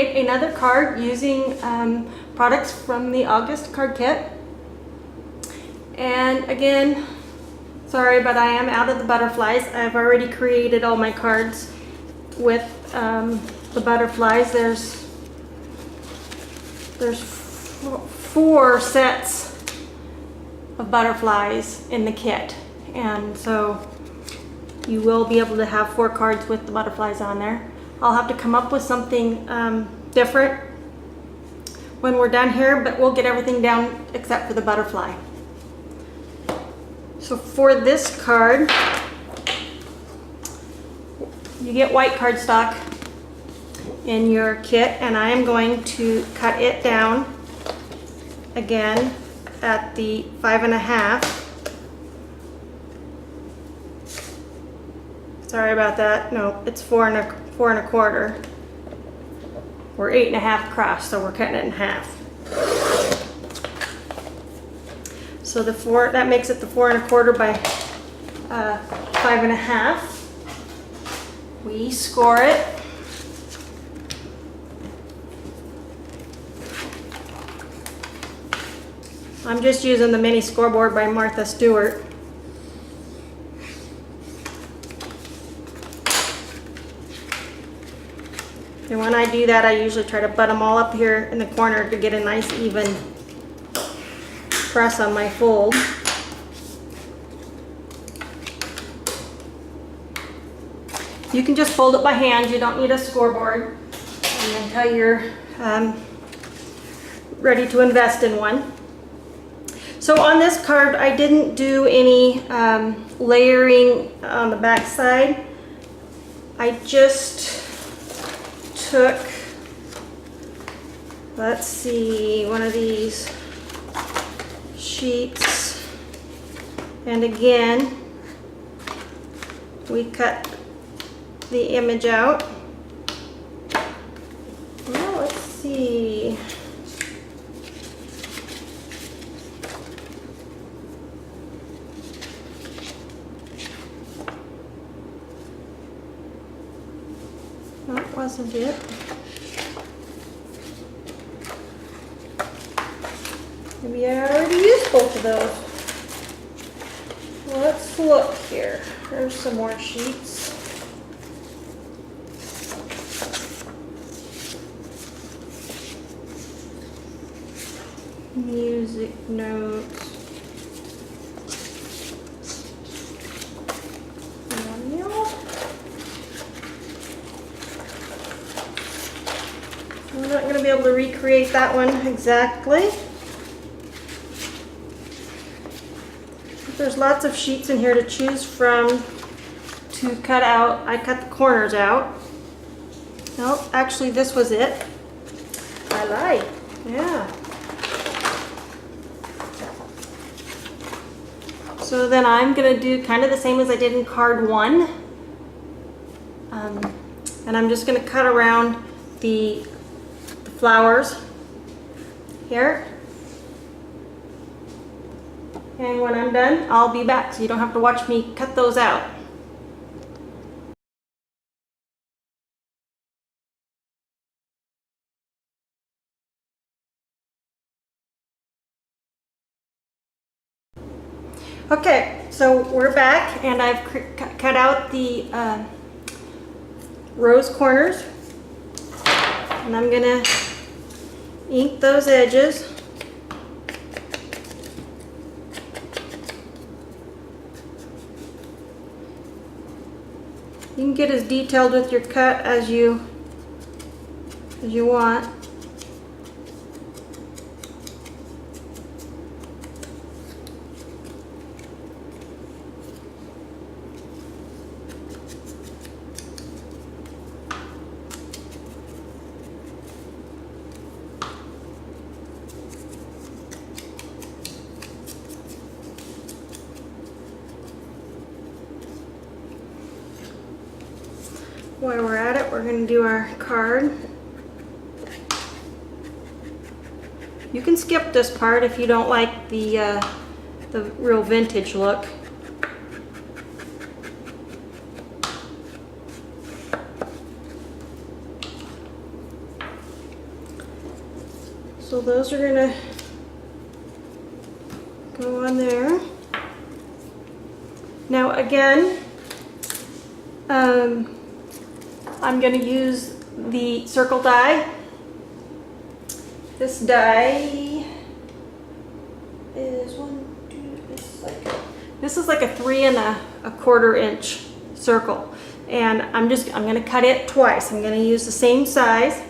create another card using products from the August card kit. And again, sorry, but I am out of the butterflies. I've already created all my cards with the butterflies. There's 4 sets of butterflies in the kit, and so you will be able to have 4 cards with the butterflies on there. I'll have to come up with something different when we're done here, but we'll get everything down except for the butterfly. So for this card, you get white cardstock in your kit, and I am going to cut it down again at the 5.5. Sorry about that. No, it's 4 1/4. We're 8.5 across, so we're cutting it in half. So that makes it the 4 1/4 by 5.5. We score it. I'm just using the mini scoreboard by Martha Stewart. And when I do that, I usually try to butt them all up here in the corner to get a nice even press on my fold. You can just fold it by hand. You don't need a scoreboard until you're ready to invest in one. So on this card, I didn't do any layering on the back side. I just took, let's see, one of these sheets, and again, we cut the image out. Well, let's see. That wasn't it. Maybe I already used both of those. Well, let's look here. There's some more sheets. Music notes. I'm not going to be able to recreate that one exactly. There's lots of sheets in here to choose from to cut out. I cut the corners out. No, actually this was it. I lied. Yeah. So then I'm going to do kind of the same as I did in card 1. And I'm just going to cut around the flowers here. And when I'm done, I'll be back, so you don't have to watch me cut those out. Okay, so we're back, and I've cut out the rose corners, and I'm gonna ink those edges. You can get as detailed with your cut as you want. While we're at it, we're going to do our card. You can skip this part if you don't like the real vintage look. So those are gonna go on there. Now again, I'm gonna use the circle die. This die is this is like a 3 1/4 inch circle, and I'm gonna cut it twice. I'm gonna use the same size.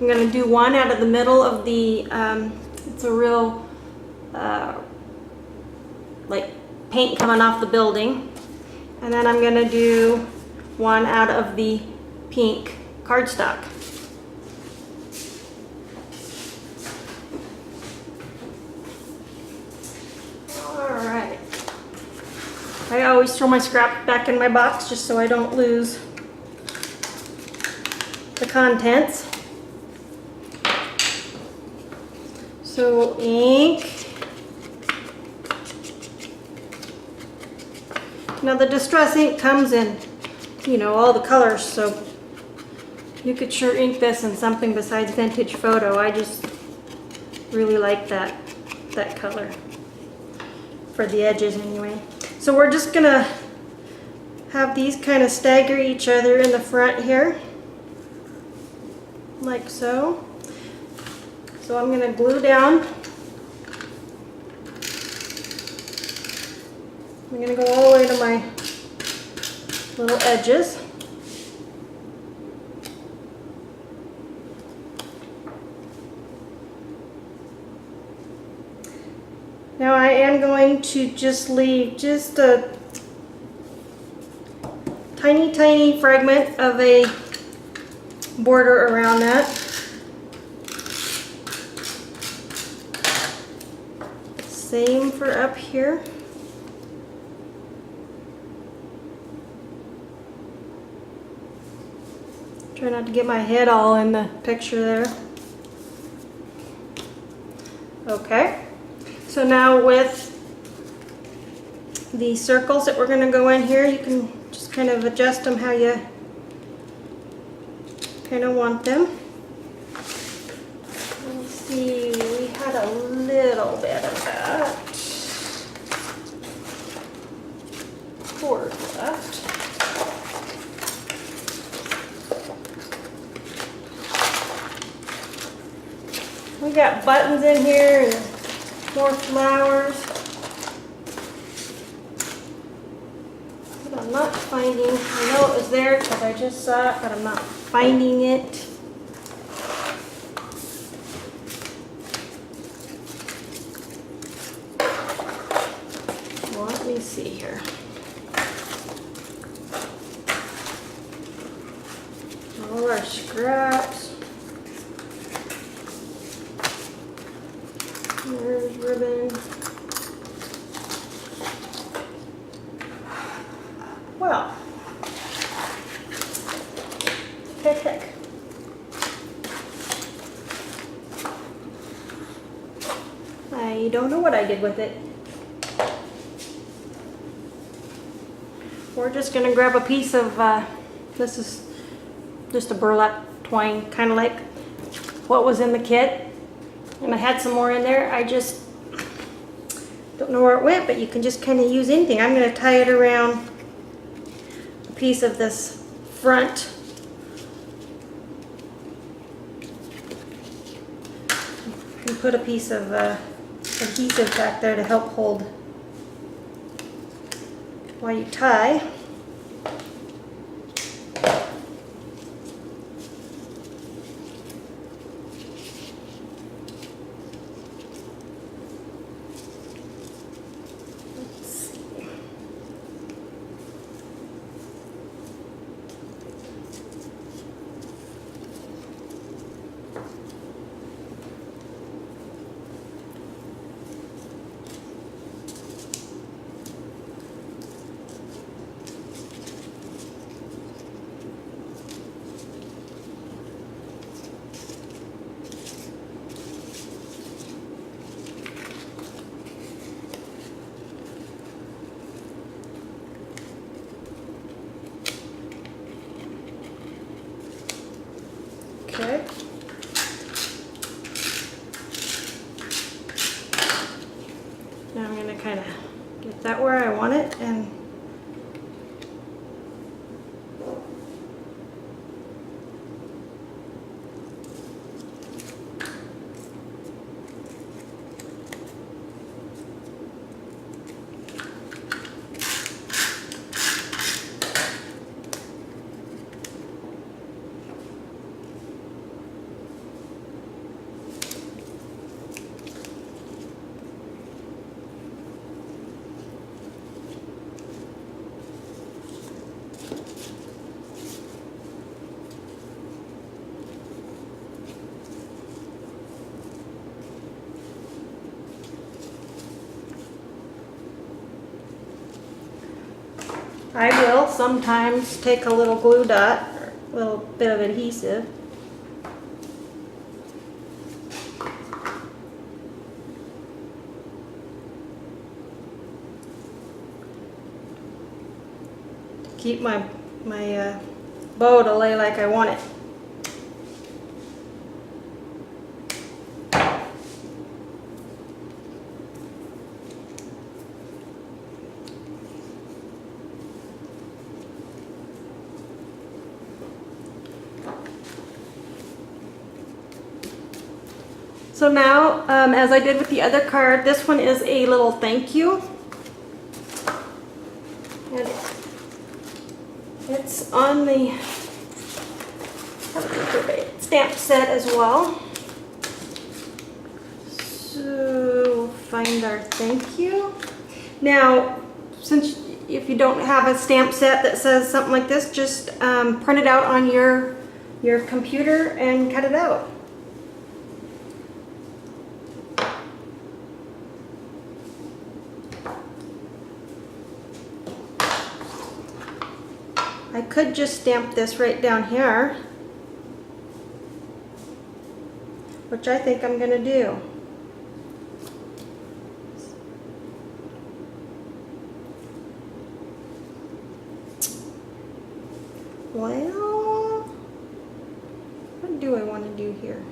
I'm gonna do one out of the middle of the, it's a real, like paint coming off the building. And then I'm gonna do one out of the pink cardstock. All right. I always throw my scrap back in my box just so I don't lose the contents. So ink. Now the distress ink comes in, you know, all the colors, so you could sure ink this in something besides vintage photo. I just really like that color for the edges anyway. So we're just gonna have these kind of stagger each other in the front here, like so. So I'm going to glue down. I'm going to go all the way to my little edges. Now I am going to just leave just a tiny, tiny fragment of a border around that. Same for up here. Try not to get my head all in the picture there. Okay. So now with the circles that we're going to go in here, you can just kind of adjust them how you kind of want them. Let's see, we had a little bit of that cord left. We got buttons in here and more flowers. But I'm not finding, I know it was there because I just saw it, but I'm not finding it. Well, let me see here. All our scraps. There's ribbon. Well, heck. I don't know what I did with it. We're just gonna grab a piece of, this is just a burlap twine, kind of like what was in the kit. And I had some more in there. I just don't know where it went, but you can just kind of use anything. I'm going to tie it around a piece of this front. And put a piece of adhesive back there to help hold while you tie. Okay. kind of get that where I want it, and I will sometimes take a little glue dot, or a little bit of adhesive. To keep my bow to lay like I want it. So now, as I did with the other card, this one is a little thank you. And it's on the stamp set as well. So find our thank you. Now, since if you don't have a stamp set that says something like this, just print it out on your computer and cut it out. I could just stamp this right down here, which I think I'm going to do. Well, what do I want to do here?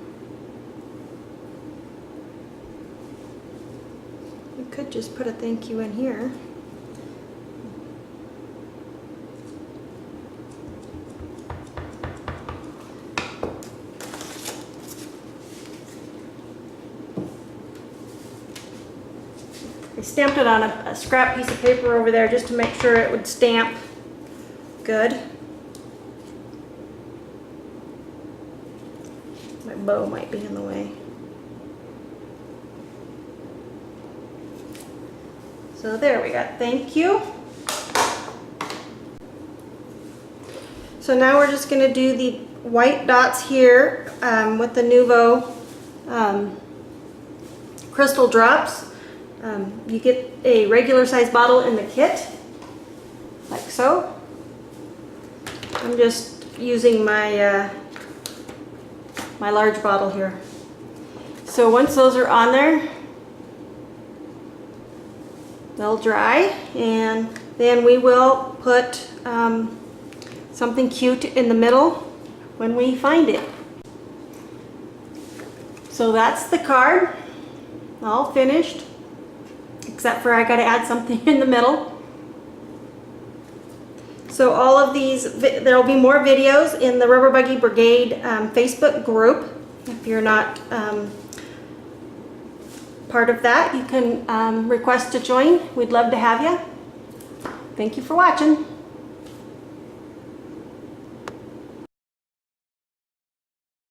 I could just put a thank you in here. I stamped it on a scrap piece of paper over there just to make sure it would stamp good. My bow might be in the way. So there we got thank you. So now we're just going to do the white dots here with the Nuvo crystal drops. You get a regular size bottle in the kit, like so. I'm just using my my large bottle here. So once those are on there, they'll dry, and then we will put something cute in the middle when we find it. So that's the card, all finished. Except for I got to add something in the middle. So all of these, there will be more videos in the Rubber Buggy Brigade Facebook group. If you're not part of that, you can request to join. We'd love to have you. Thank you for watching.